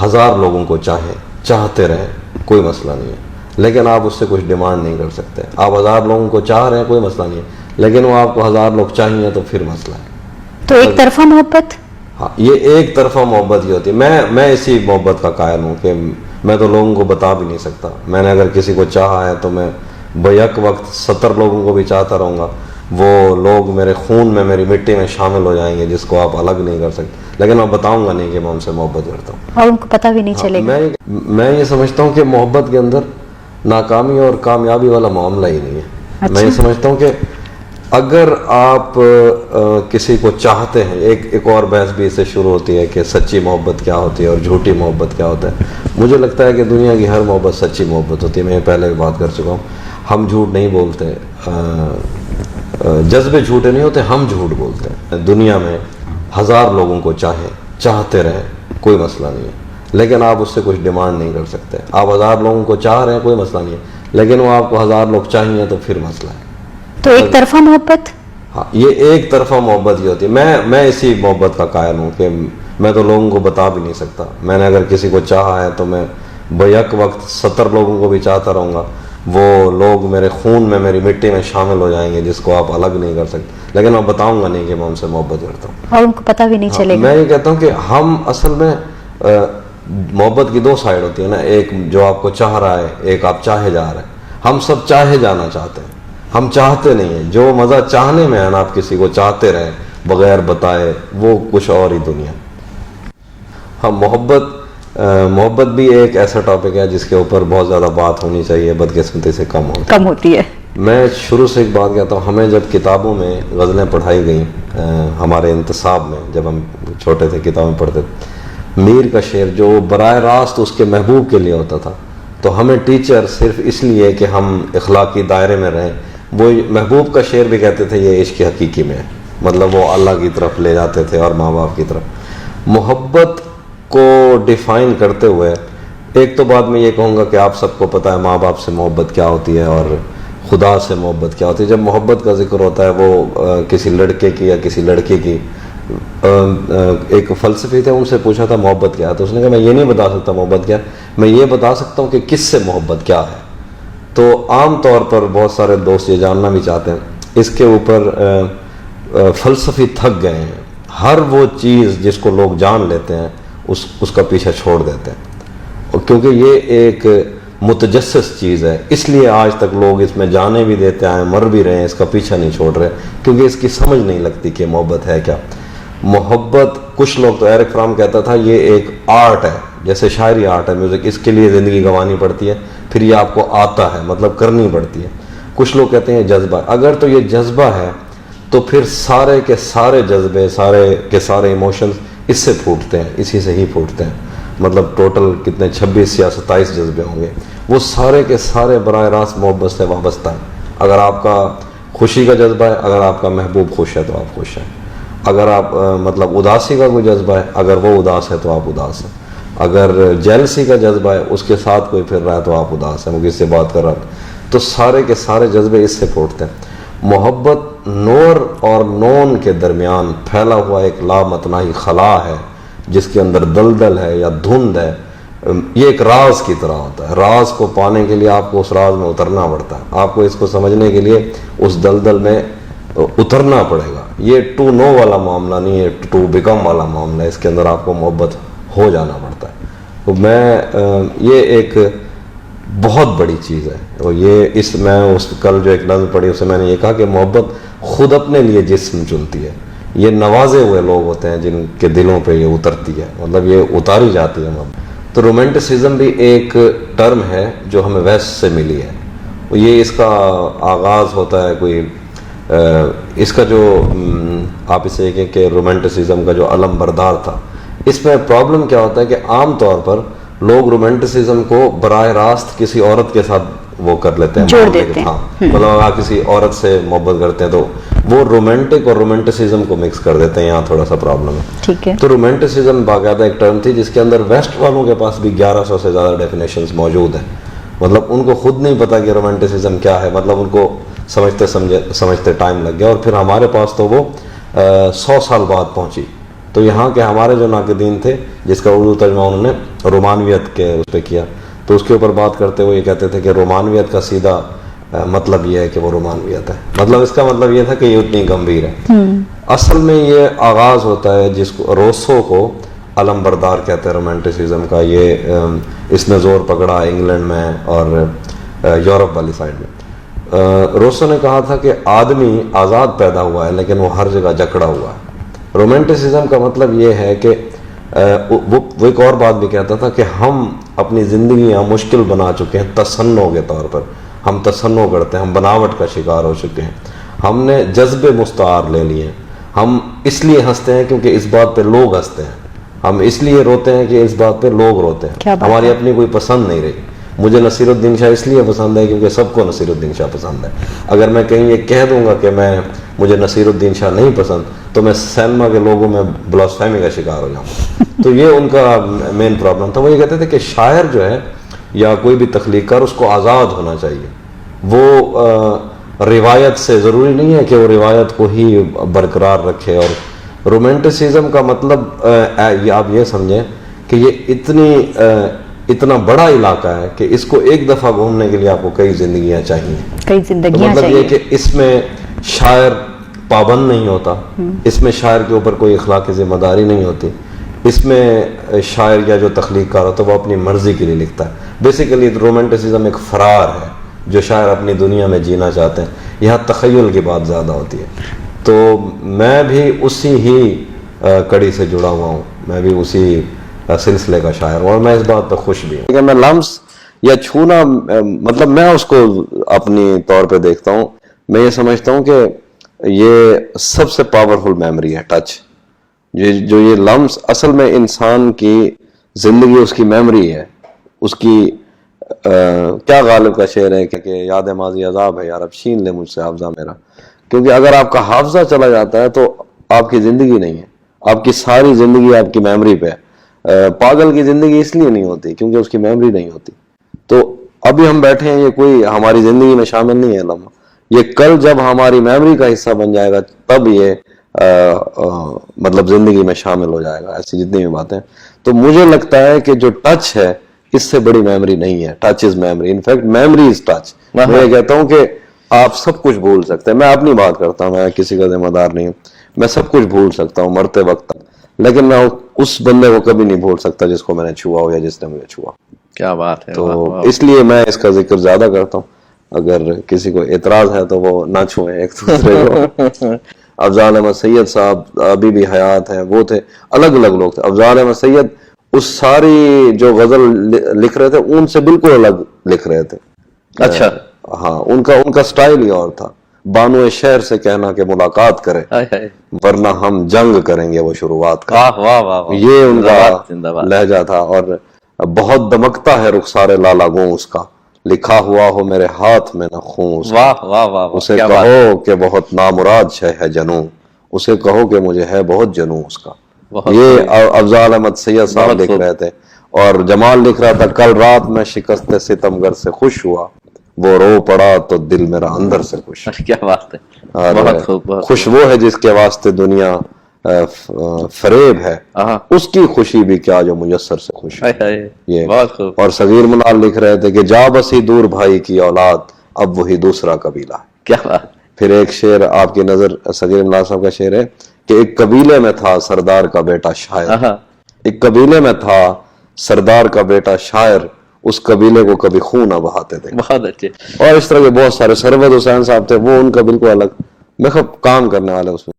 1000 لوگوں کو چاہتے رہیں کوئی مسئلہ نہیں ہے، لیکن آپ اس سے کچھ ڈیمانڈ نہیں کر سکتے. آپ 1000 لوگوں کو چاہ رہے ہیں کوئی مسئلہ نہیں ہے، لیکن وہ آپ کو 1000 لوگ چاہیے تو پھر مسئلہ ہے. تو ایک طرفہ محبت، ہاں یہ ایک طرفہ محبت ہی ہوتی ہے. میں اسی محبت کا قائل ہوں کہ میں تو لوگوں کو بتا بھی نہیں سکتا. میں نے اگر کسی کو چاہا ہے تو میں بیک وقت 70 لوگوں کو بھی چاہتا رہوں گا. وہ لوگ میرے خون میں، میری مٹی میں شامل ہو جائیں گے جس کو آپ الگ نہیں کر سکتے، لیکن میں بتاؤں گا نہیں کہ میں ان سے محبت کرتا ہوں، اور ان کو پتہ بھی نہیں چلے گا. میں یہ سمجھتا ہوں کہ محبت کے اندر ناکامی اور کامیابی والا معاملہ ہی نہیں ہے. میں یہ سمجھتا ہوں کہ اگر آپ کسی کو چاہتے ہیں، ایک اور بحث بھی اس سے شروع ہوتی ہے کہ سچی محبت کیا ہوتی ہے اور جھوٹی محبت کیا ہوتا ہے. مجھے لگتا ہے کہ دنیا کی ہر محبت سچی محبت ہوتی ہے. میں پہلے بھی بات کر چکا ہوں. ہم جھوٹ نہیں بولتے، جذبے جھوٹے نہیں ہوتے، ہم جھوٹ بولتے ہیں. دنیا میں 1000 لوگوں کو چاہتے رہیں کوئی مسئلہ نہیں ہے، لیکن آپ اس سے کچھ ڈیمانڈ نہیں کر سکتے. آپ 1000 لوگوں کو چاہ رہے ہیں کوئی مسئلہ نہیں ہے، لیکن وہ آپ کو 1000 لوگ چاہیے تو پھر مسئلہ ہے. تو ایک طرفہ محبت، ہاں یہ ایک طرفہ محبت ہی ہوتی ہے. میں اسی محبت کا قائل ہوں کہ میں تو لوگوں کو بتا بھی نہیں سکتا. میں نے اگر کسی کو چاہا ہے تو میں بیک وقت 70 لوگوں کو بھی چاہتا رہوں گا. وہ لوگ میرے خون میں، میری مٹی میں شامل ہو جائیں گے جس کو آپ الگ نہیں کر سکتے، لیکن میں بتاؤں گا نہیں کہ میں ان سے محبت کرتا ہوں، اور ان کو پتہ بھی نہیں چلے گا. میں یہ کہتا ہوں کہ ہم اصل میں محبت کی 2 سائڈ ہوتی ہے نا. ایک جو آپ کو چاہ رہا ہے، ایک آپ چاہے جا رہے ہیں. ہم سب چاہے جانا چاہتے ہیں، ہم چاہتے نہیں ہیں. جو مزہ چاہنے میں ہے نا، آپ کسی کو چاہتے رہیں بغیر بتائے، وہ کچھ اور ہی دنیا. ہم محبت بھی ایک ایسا ٹاپک ہے جس کے اوپر بہت زیادہ بات ہونی چاہیے، بدقسمتی سے کم ہوتی ہے. میں شروع سے ایک بات کہتا ہوں. ہمیں جب کتابوں میں غزلیں پڑھائی گئیں، ہمارے انتصاب میں جب ہم چھوٹے تھے کتابیں پڑھتے تھے، میر کا شعر جو براہ راست اس کے محبوب کے لیے ہوتا تھا، تو ہمیں ٹیچر صرف اس لیے کہ ہم اخلاقی دائرے میں رہیں، وہ محبوب کا شعر بھی کہتے تھے یہ عشق حقیقی میں ہے. مطلب وہ اللہ کی طرف لے جاتے تھے اور ماں باپ کی طرف. محبت کو ڈیفائن کرتے ہوئے ایک تو بات میں یہ کہوں گا کہ آپ سب کو پتہ ہے ماں باپ سے محبت کیا ہوتی ہے اور خدا سے محبت کیا ہوتی ہے. جب محبت کا ذکر ہوتا ہے وہ کسی لڑکے کی یا کسی لڑکی کی، ایک فلسفی تھے، ان سے پوچھا تھا محبت کیا ہے، تو اس نے کہا میں یہ نہیں بتا سکتا محبت کیا ہے، میں یہ بتا سکتا ہوں کہ کس سے محبت کیا ہے. تو عام طور پر بہت سارے دوست یہ جاننا بھی چاہتے ہیں. اس کے اوپر فلسفی تھک گئے ہیں. ہر وہ چیز جس کو لوگ جان لیتے ہیں اس کا پیچھا چھوڑ دیتے ہیں، کیونکہ یہ ایک متجسس چیز ہے. اس لیے آج تک لوگ اس میں جانے بھی دیتے ہیں، مر بھی رہے ہیں، اس کا پیچھا نہیں چھوڑ رہے، کیونکہ اس کی سمجھ نہیں لگتی کہ محبت ہے کیا. محبت، کچھ لوگ تو ایرک فرام کہتا تھا یہ ایک آرٹ ہے، جیسے شاعری آرٹ ہے، میوزک، اس کے لیے زندگی گنوانی پڑتی ہے، پھر یہ آپ کو آتا ہے، مطلب کرنی پڑتی ہے. کچھ لوگ کہتے ہیں جذبہ. اگر تو یہ جذبہ ہے تو پھر سارے کے سارے جذبے، سارے کے سارے ایموشنز اس سے پھوٹتے ہیں، اسی سے ہی پھوٹتے ہیں. مطلب ٹوٹل کتنے 26 یا 27 جذبے ہوں گے، وہ سارے کے سارے براہ راست محبت سے وابستہ ہیں. اگر آپ کا خوشی کا جذبہ ہے، اگر آپ کا محبوب خوش ہے تو آپ خوش ہیں. اگر آپ مطلب اداسی کا کوئی جذبہ ہے، اگر وہ اداس ہے تو آپ اداس ہیں. اگر جیلسی کا جذبہ ہے، اس کے ساتھ کوئی پھر رہا ہے تو آپ اداس ہیں، وہ کس سے بات کر رہا ہے. تو سارے کے سارے جذبے اس سے پھوٹتے ہیں. محبت نور اور نون کے درمیان پھیلا ہوا ایک لامتناہی خلا ہے، جس کے اندر دلدل ہے یا دھند ہے. یہ ایک راز کی طرح ہوتا ہے. راز کو پانے کے لیے آپ کو اس راز میں اترنا پڑتا ہے. آپ کو اس کو سمجھنے کے لیے اس دلدل میں اترنا پڑے گا. یہ ٹو نو والا معاملہ نہیں ہے، ٹو بیکم والا معاملہ ہے. اس کے اندر آپ کو محبت ہو جانا پڑتا ہے. تو یہ ایک بہت بڑی چیز ہے. اور یہ میں کل جو ایک نظم پڑھی اس سے میں نے یہ کہا کہ محبت خود اپنے لیے جسم چنتی ہے. یہ نوازے ہوئے لوگ ہوتے ہیں جن کے دلوں پہ یہ اترتی ہے، مطلب یہ اتاری جاتی ہے محبت. تو رومانٹسزم بھی ایک ٹرم ہے جو ہمیں ویسٹ سے ملی ہے. یہ اس کا آغاز ہوتا ہے کوئی اس کا جو آپ اسے کہیں کہ رومانٹسزم کا جو علم بردار تھا. اس میں پرابلم کیا ہوتا ہے کہ عام طور پر لوگ رومانٹسزم کو براہ راست کسی عورت کے ساتھ وہ کر لیتے ہیں، جوڑ دیتے ہیں. ہاں مطلب آپ کسی عورت سے محبت کرتے ہیں تو وہ رومانٹک اور رومانٹسزم کو مکس کر دیتے ہیں. یہاں تھوڑا سا پرابلم ہے. ٹھیک ہے. تو رومانٹسزم باقاعدہ ایک ٹرم تھی جس کے اندر ویسٹ والوں کے پاس بھی 1100 سے زیادہ ڈیفینیشنز موجود ہیں. مطلب ان کو خود نہیں پتا کہ رومانٹسزم کیا ہے. مطلب ان کو سمجھتے ٹائم لگ گیا، اور پھر ہمارے پاس تو وہ 100 سال بعد پہنچی. تو یہاں کے ہمارے جو ناقدین تھے جس کا اردو ترجمہ انہوں نے رومانویت کے اس پہ کیا، تو اس کے اوپر بات کرتے ہوئے یہ کہتے تھے کہ رومانویت کا سیدھا مطلب یہ ہے کہ وہ رومانویت ہے، مطلب اس کا مطلب یہ تھا کہ یہ اتنی گمبھیر ہے۔ اصل میں یہ آغاز ہوتا ہے جس کو روسو کو علم بردار کہتے ہیں رومانٹسزم کا، یہ اس نے زور پکڑا انگلینڈ میں اور یورپ والی سائڈ میں۔ روسو نے کہا تھا کہ آدمی آزاد پیدا ہوا ہے لیکن وہ ہر جگہ جکڑا ہوا ہے۔ رومانٹسزم کا مطلب یہ ہے کہ وہ ایک اور بات بھی کہتا تھا کہ ہم اپنی زندگیاں مشکل بنا چکے ہیں تصنع کے طور پر، ہم تصنع کرتے ہیں، ہم بناوٹ کا شکار ہو چکے ہیں، ہم نے جذبے مستعار لے لیے ہیں، ہم اس لیے ہنستے ہیں کیونکہ اس بات پہ لوگ ہنستے ہیں، ہم اس لیے روتے ہیں کہ اس بات پہ لوگ روتے ہیں، ہماری اپنی کوئی پسند نہیں رہی۔ مجھے نصیر الدین شاہ اس لیے پسند ہے کیونکہ سب کو نصیر الدین شاہ پسند ہے۔ اگر میں کہیں یہ کہہ دوں گا کہ مجھے نصیر الدین شاہ نہیں پسند تو میں سینما کے لوگوں میں بلاسفیمی کا شکار ہو جاؤں گا۔ تو یہ ان کا مین پرابلم تھا۔ وہ یہ کہتے تھے کہ شاعر جو ہے یا کوئی بھی تخلیق کار اس کو آزاد ہونا چاہیے، وہ روایت سے ضروری نہیں ہے کہ وہ روایت کو ہی برقرار رکھے۔ اور رومانٹسزم کا مطلب آپ یہ سمجھیں کہ یہ اتنا بڑا علاقہ ہے کہ اس کو ایک دفعہ گھومنے کے لیے آپ کو کئی زندگیاں چاہیے، کئی زندگیاں مطلب یہ کہ اس میں شاعر پابند نہیں ہوتا، اس میں شاعر کے اوپر کوئی اخلاقی ذمہ داری نہیں ہوتی، اس میں شاعر یا جو تخلیق کار ہوتا ہے وہ اپنی مرضی کے لیے لکھتا ہے۔ بیسیکلی رومانٹسزم ایک فرار ہے جو شاعر اپنی دنیا میں جینا چاہتے ہیں، یہاں تخیل کی بات زیادہ ہوتی ہے۔ تو میں بھی اسی ہی کڑی سے جڑا ہوا ہوں، میں بھی اسی سلسلے کا شاعر ہوں اور میں اس بات پہ خوش بھی ہوں کہ میں لمس یا چھونا، مطلب میں اس کو اپنی طور پہ دیکھتا ہوں، میں یہ سمجھتا ہوں کہ یہ سب سے پاورفل میموری ہے ٹچ، جو یہ لمس اصل میں انسان کی زندگی اس کی میموری ہے، اس کی کیا غالب کا شعر ہے کہ یاد ماضی عذاب ہے یار اب چھین لے مجھ سے حافظہ میرا، کیونکہ اگر آپ کا حافظہ چلا جاتا ہے تو آپ کی زندگی نہیں ہے، آپ کی ساری زندگی آپ کی میموری پہ ہے۔ پاگل کی زندگی اس لیے نہیں ہوتی کیونکہ اس کی میموری نہیں ہوتی۔ تو ابھی ہم بیٹھے ہیں، یہ کوئی ہماری زندگی میں شامل نہیں ہے لمحہ، یہ کل جب ہماری میموری کا حصہ بن جائے گا تب یہ مطلب زندگی میں شامل ہو جائے گا، ایسی جتنی بھی باتیں۔ تو مجھے لگتا ہے کہ جو ٹچ ہے اس سے بڑی میموری نہیں ہے، touch is memory, in fact memory is touch. میں یہ کہتا ہوں کہ آپ سب کچھ بھول سکتے ہیں، میں اپنی بات کرتا ہوں، میں کسی کا ذمہ دار نہیں ہوں، میں سب کچھ بھول سکتا ہوں مرتے وقت تک، لیکن میں اس بندے کو کبھی نہیں بھول سکتا جس کو میں نے چھوا ہو یا جس نے مجھے چھوا۔ کیا بات ہے! تو اس لیے میں اس کا ذکر زیادہ کرتا ہوں، اگر کسی کو اعتراض ہے تو وہ نہ چھوئیں ایک دوسرے کو۔ افضال احمد سید صاحب ابھی بھی حیات ہیں، وہ تھے، الگ الگ لوگ تھے۔ افضال احمد سید اس ساری جو غزل لکھ رہے تھے ان سے بالکل الگ لکھ رہے تھے۔ اچھا، ہاں، ان کا سٹائل ہی اور تھا۔ بانو شہر سے کہنا کہ ملاقات کرے ورنہ ہم جنگ کریں گے وہ شروعات کا، یہ ان کا لہجہ تھا۔ اور بہت دمکتا ہے رخسار لالا گوں اس کا، لکھا ہوا ہو میرے ہاتھ میں نہ خون اس کا، اسے کہو کہ بہت نامراد شے ہے جنوں، اسے کہو کہ مجھے ہے بہت جنوں اس کا۔ یہ افضال احمد سید صاحب لکھ رہے تھے۔ اور جمال لکھ رہا تھا کل رات میں شکست ستمگر سے خوش ہوا، وہ رو پڑا تو دل میرا اندر سے خوش۔ کیا بات ہے! خوش وہ ہے جس کے واسطے دنیا فریب ہے، اس کی خوشی بھی کیا جو میسر سے خوش ہے۔ یہ اور صغیر منال لکھ رہے تھے کہ جا بسی دور بھائی کی اولاد اب وہی دوسرا قبیلہ ہے۔ کیا بات! پھر ایک شعر آپ کی نظر صغیر منال صاحب کا شعر ہے کہ ایک قبیلے میں تھا سردار کا بیٹا شاعر، ایک قبیلے میں تھا سردار کا بیٹا شاعر، اس قبیلے کو کبھی خون نہ بہاتے تھے۔ بہت اچھے۔ اور اس طرح کے بہت سارے، سرود حسین صاحب تھے، وہ ان کا بالکل الگ، میں کام کرنے والے اس میں